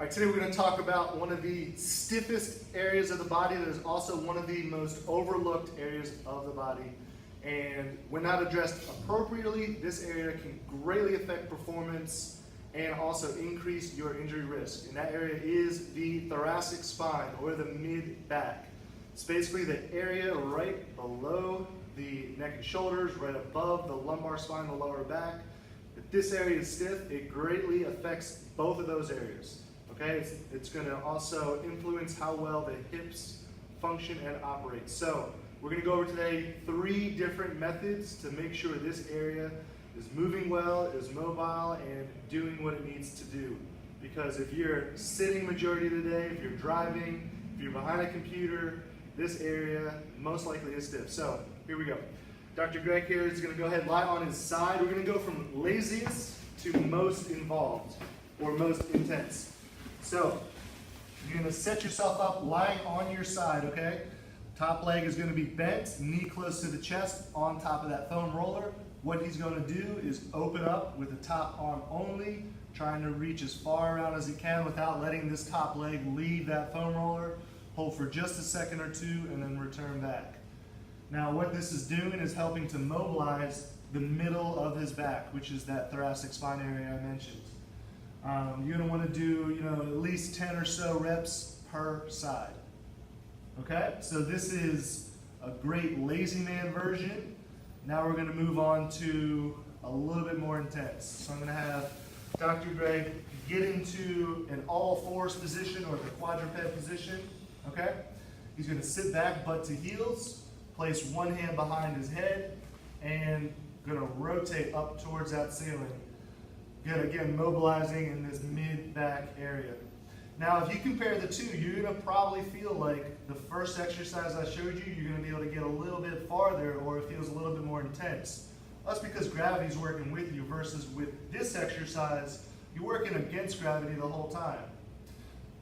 right, today we're going to talk about one of the stiffest areas of the body that is also one of the most overlooked areas of the body. And when not addressed appropriately, this area can greatly affect performance and also increase your injury risk. And that area is the thoracic spine, or the mid-back. It's basically the area right below the neck and shoulders, right above the lumbar spine, the lower back. If this area is stiff, it greatly affects both of those areas. Okay, it's going to also influence how well the hips function and operate. So we're going to go over today 3 different methods to make sure this area is moving well, is mobile, and doing what it needs to do. Because if you're sitting majority of the day, if you're driving, if you're behind a computer, this area most likely is stiff. So here we go. Dr. Greg here is going to go ahead and lie on his side. We're going to go from laziest to most involved, or most intense. So you're going to set yourself up lying on your side, okay? Top leg is going to be bent, knee close to the chest on top of that foam roller. What he's going to do is open up with the top arm only, trying to reach as far around as he can without letting this top leg leave that foam roller. Hold for just a second or 2 and then return back. Now what this is doing is helping to mobilize the middle of his back, which is that thoracic spine area I mentioned. You're going to want to do, at least 10 or so reps per side. Okay, so this is a great lazy man version. Now we're going to move on to a little bit more intense. So I'm going to have Dr. Greg get into an all-fours position, or the quadruped position. Okay, he's going to sit back, butt to heels, place one hand behind his head, and going to rotate up towards that ceiling. Good, again, mobilizing in this mid-back area. Now, if you compare the two, you're going to probably feel like the first exercise I showed you, you're going to be able to get a little bit farther, or it feels a little bit more intense. That's because gravity's working with you, versus with this exercise, you're working against gravity the whole time.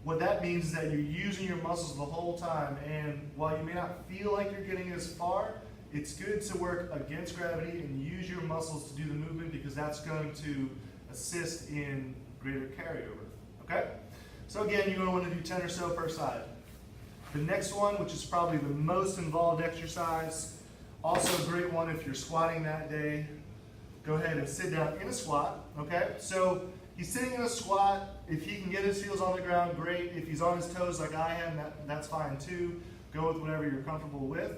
What that means is that you're using your muscles the whole time, and while you may not feel like you're getting as far, it's good to work against gravity and use your muscles to do the movement, because that's going to assist in greater carryover. Okay? So again, you're going to want to do 10 or so per side. The next one, which is probably the most involved exercise, also a great one if you're squatting that day, go ahead and sit down in a squat. Okay? So he's sitting in a squat. If he can get his heels on the ground, great. If he's on his toes like I am, that's fine too. Go with whatever you're comfortable with.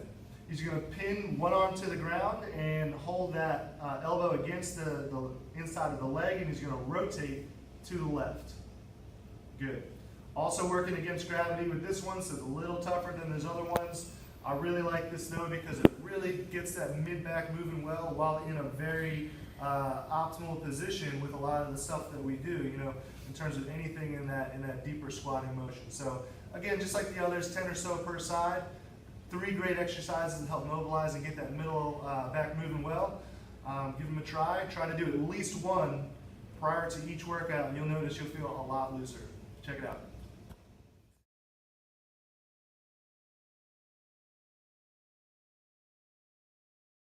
He's going to pin one arm to the ground and hold that elbow against the inside of the leg, and he's going to rotate to the left. Good. Also working against gravity with this one, so it's a little tougher than those other ones. I really like this though, because it really gets that mid-back moving well while in a very optimal position with a lot of the stuff that we do, in terms of anything in that deeper squatting motion. So again, just like the others, 10 or so per side. 3 great exercises to help mobilize and get that middle back moving well. Give them a try. Try to do at least one prior to each workout, and you'll notice you'll feel a lot looser. Check it out.